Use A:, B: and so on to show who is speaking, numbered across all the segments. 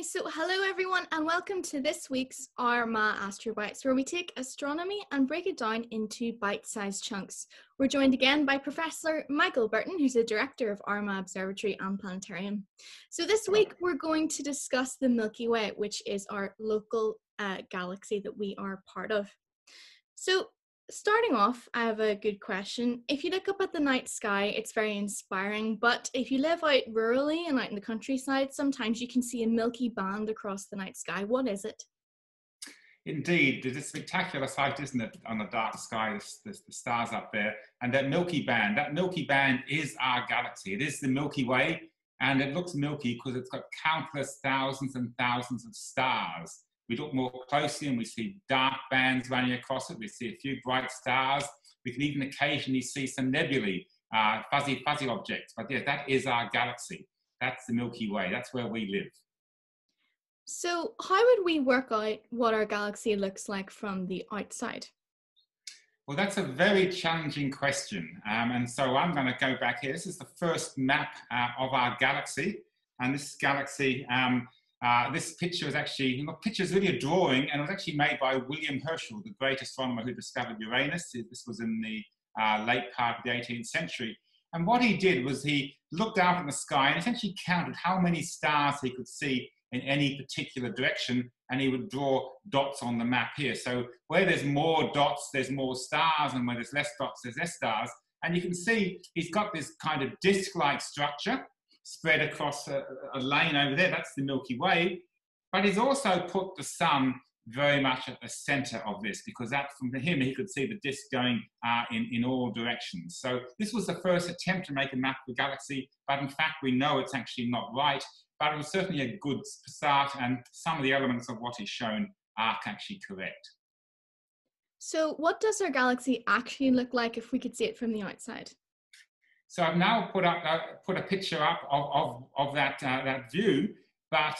A: So hello everyone and welcome to this week's Armagh Astrobytes, where we take astronomy and break it down into bite-sized chunks. We're joined again by Professor Michael Burton, who's the director of Armagh Observatory and Planetarium. So this week we're going to discuss the Milky Way, which is our local galaxy that we are part of. So starting off, I have a good question. If you look up at the night sky, it's very inspiring, but if you live out rurally and out in the countryside, sometimes you can see a milky band across the night sky. What is it?
B: Indeed, it's a spectacular sight, isn't it, on the dark sky, the stars up there, and that Milky Band is our galaxy. It is the Milky Way, and it looks milky because it's got countless thousands and thousands of stars. We look more closely and we see dark bands running across it. We see a few bright stars. We can even occasionally see some nebulae, fuzzy objects. But yeah, that is our galaxy. That's the Milky Way. That's where we live.
A: So how would we work out what our galaxy looks like from the outside?
B: Well, that's a very challenging question. And so I'm going to go back here. This is the first map of our galaxy. And this galaxy, this picture is actually, picture is really a drawing, and it was actually made by William Herschel, the great astronomer who discovered Uranus. This was in the late part of the 18th century. And what he did was he looked out in the sky and essentially counted how many stars he could see in any particular direction, and he would draw dots on the map here. So where there's more dots, there's more stars, and where there's less dots, there's less stars. And you can see he's got this kind of disc-like structure spread across a lane over there. That's the Milky Way. But he's also put the sun very much at the center of this, because that, from him, he could see the disk going in all directions. So this was the first attempt to make a map of the galaxy, but in fact we know it's actually not right. But it was certainly a good start, and some of the elements of what he's shown are actually correct.
A: So what does our galaxy actually look like if we could see it from the outside?
B: So I've now put a picture up of that view, but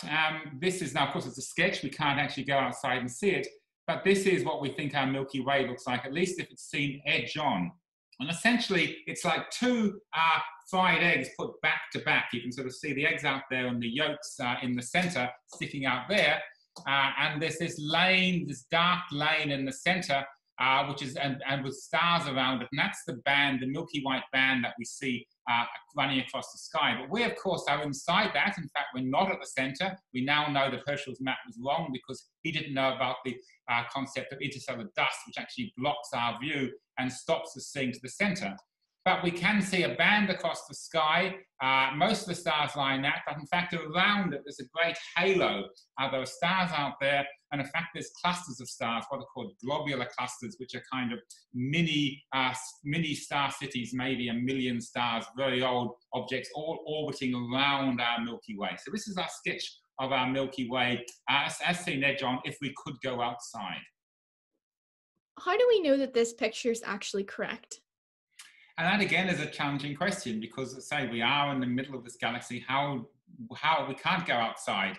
B: this is now, of course, it's a sketch. We can't actually go outside and see it, but this is what we think our Milky Way looks like, at least if it's seen edge on. And essentially, it's like two fried eggs put back to back. You can sort of see the eggs out there and the yolks in the center sticking out there. And there's this lane, this dark lane in the center, which is, and with stars around it. And that's the band, the Milky White band that we see running across the sky. But we, of course, are inside that. In fact, we're not at the center. We now know that Herschel's map was wrong because he didn't know about the concept of interstellar dust, which actually blocks our view and stops us seeing to the center. But we can see a band across the sky. Most of the stars lie in that, but in fact around it there's a great halo. There are stars out there, and in fact there's clusters of stars, what are called globular clusters, which are kind of mini star cities, maybe a million stars, very old objects, all orbiting around our Milky Way. So this is our sketch of our Milky Way as seen edge on if we could go outside.
A: How do we know that this picture is actually correct?
B: And that again is a challenging question because, let's say, we are in the middle of this galaxy. How we can't go outside,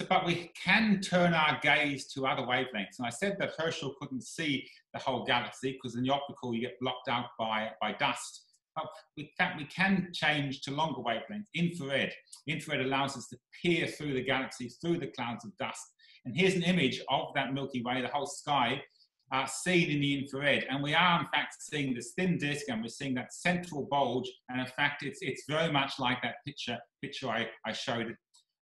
B: but we can turn our gaze to other wavelengths. And I said that Herschel couldn't see the whole galaxy because in the optical you get blocked out by dust. But in fact, we can change to longer wavelengths, infrared. Infrared allows us to peer through the galaxy, through the clouds of dust. And here's an image of that Milky Way, the whole sky, seen in the infrared, and we are in fact seeing this thin disk, and we're seeing that central bulge, and in fact it's very much like that picture I showed.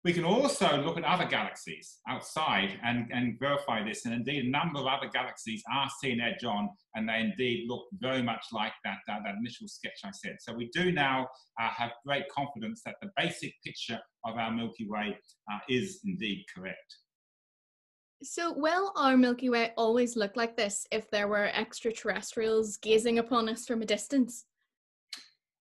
B: We can also look at other galaxies outside and verify this, and indeed a number of other galaxies are seen edge on, and they indeed look very much like that initial sketch I said. So we do now have great confidence that the basic picture of our Milky Way is indeed correct.
A: So will our Milky Way always look like this if there were extraterrestrials gazing upon us from a distance?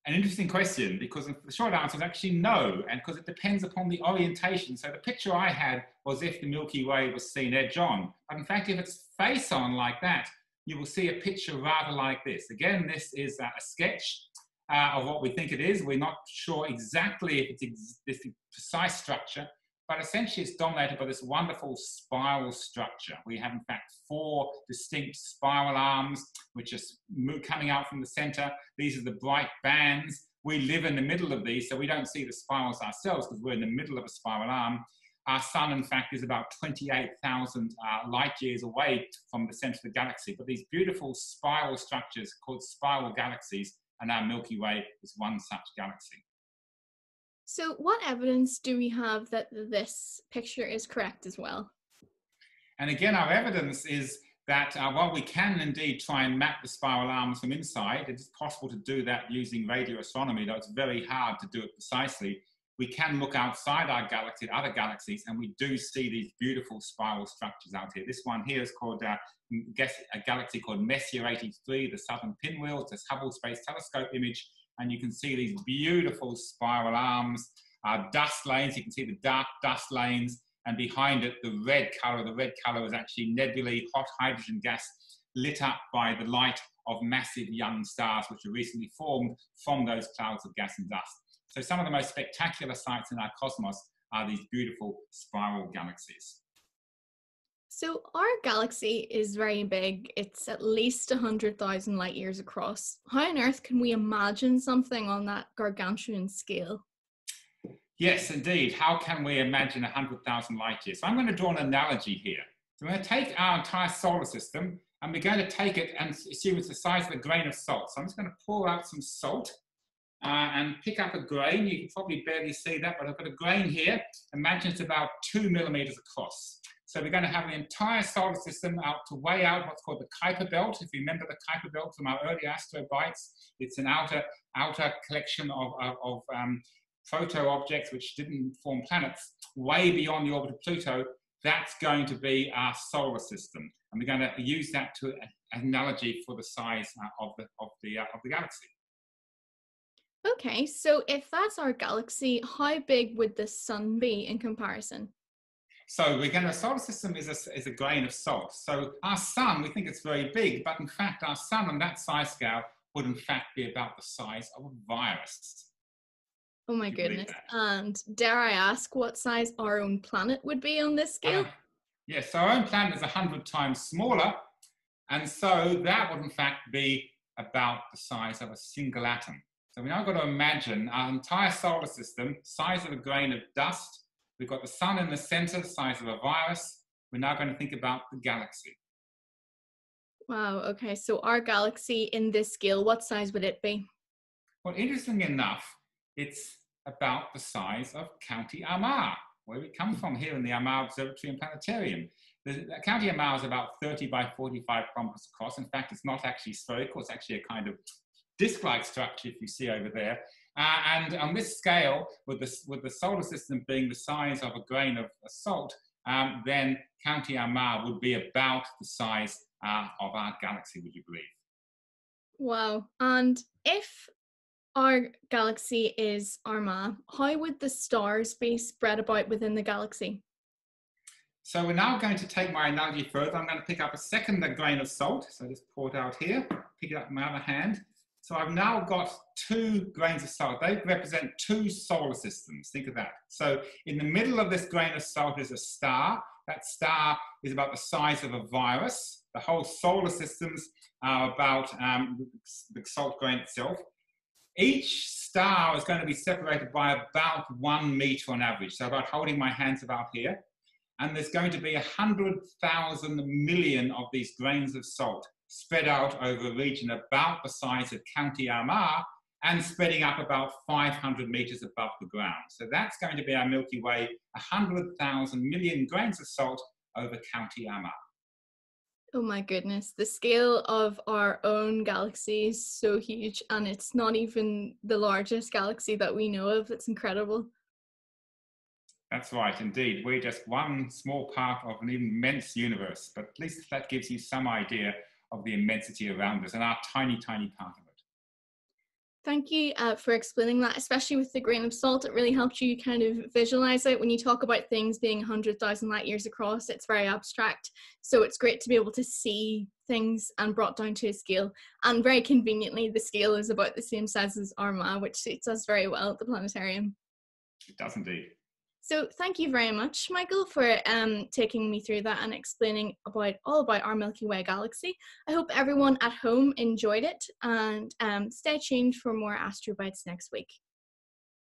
B: An interesting question, because the short answer is actually no, and because it depends upon the orientation. So the picture I had was if the Milky Way was seen edge on, but in fact if it's face on like that, you will see a picture rather like this. Again, this is a sketch of what we think it is. We're not sure exactly if it's this precise structure, but essentially it's dominated by this wonderful spiral structure. We have in fact 4 distinct spiral arms which are coming out from the center. These are the bright bands. We live in the middle of these, so we don't see the spirals ourselves because we're in the middle of a spiral arm. our sun, in fact, is about 28,000 light years away from the center of the galaxy. But these beautiful spiral structures called spiral galaxies, and our Milky Way is one such galaxy.
A: So what evidence do we have that this picture is correct as well?
B: And again, our evidence is that while we can indeed try and map the spiral arms from inside, it's possible to do that using radio astronomy, though it's very hard to do it precisely. We can look outside our galaxy, other galaxies, and we do see these beautiful spiral structures out here. This one here is called a galaxy called Messier 83, the southern pinwheels, this Hubble Space Telescope image, and you can see these beautiful spiral arms, dust lanes. You can see the dark dust lanes, and behind it, the red color is actually nebulae, hot hydrogen gas, lit up by the light of massive young stars, which are recently formed from those clouds of gas and dust. So some of the most spectacular sights in our cosmos are these beautiful spiral galaxies.
A: So our galaxy is very big. It's at least 100,000 light years across. How on earth can we imagine something on that gargantuan scale?
B: Yes, indeed. How can we imagine 100,000 light years? So I'm going to draw an analogy here. So we're going to take our entire solar system and we're going to take it and assume it's the size of a grain of salt. So I'm just going to pour out some salt and pick up a grain. You can probably barely see that, but I've got a grain here. Imagine it's about 2 millimeters across. So we're going to have the entire solar system out to weigh out what's called the Kuiper belt. If you remember the Kuiper belt from our early astrobytes, it's an outer collection of proto-objects which didn't form planets way beyond the orbit of Pluto. That's going to be our solar system, and we're going to use that to an analogy for the size of the galaxy.
A: Okay, so if that's our galaxy, how big would the sun be in comparison?
B: So the solar system is a grain of salt. So our sun, we think it's very big, but in fact our sun on that size scale would in fact be about the size of a virus.
A: Oh my goodness. And dare I ask what size our own planet would be on this scale?
B: Yes, so our own planet is 100 times smaller. And so that would in fact be about the size of a single atom. So we've now got to imagine our entire solar system, size of a grain of dust. We've got the sun in the center, the size of a virus. We're now going to think about the galaxy.
A: Wow, okay. So our galaxy in this scale, what size would it be?
B: Well, interestingly enough, it's about the size of County Armagh, where we come from here in the Armagh Observatory and Planetarium. The County Armagh is about 30 by 45 kilometers across. In fact, it's not actually spherical. It's actually a kind of disc-like structure, if you see over there. And on this scale, with the solar system being the size of a grain of salt, then County Armagh would be about the size of our galaxy, would you believe?
A: Wow. And if our galaxy is Armagh, how would the stars be spread about within the galaxy?
B: So we're now going to take my analogy further. I'm going to pick up a second grain of salt. So just pour it out here, pick it up in my other hand. So I've now got 2 grains of salt. They represent 2 solar systems. Think of that. So in the middle of this grain of salt is a star. That star is about the size of a virus. The whole solar systems are about the salt grain itself. Each star is going to be separated by about 1 meter on average. So about holding my hands about here. And there's going to be 100,000 million of these grains of salt spread out over a region about the size of County Armagh and spreading up about 500 meters above the ground. So that's going to be our Milky Way, 100,000 million grains of salt over County Armagh.
A: Oh my goodness, the scale of our own galaxy is so huge, and it's not even the largest galaxy that we know of. It's incredible.
B: That's right, indeed. We're just one small part of an immense universe, but at least that gives you some idea of the immensity around us and our tiny, tiny part of it.
A: Thank you for explaining that, especially with the grain of salt. It really helped you kind of visualize it. When you talk about things being 100,000 light years across, it's very abstract. So it's great to be able to see things and brought down to a scale. And very conveniently, the scale is about the same size as Armagh, which suits us very well at the planetarium.
B: It does indeed.
A: So thank you very much, Michael, for taking me through that and explaining all about our Milky Way galaxy. I hope everyone at home enjoyed it, and stay tuned for more Astrobytes next week.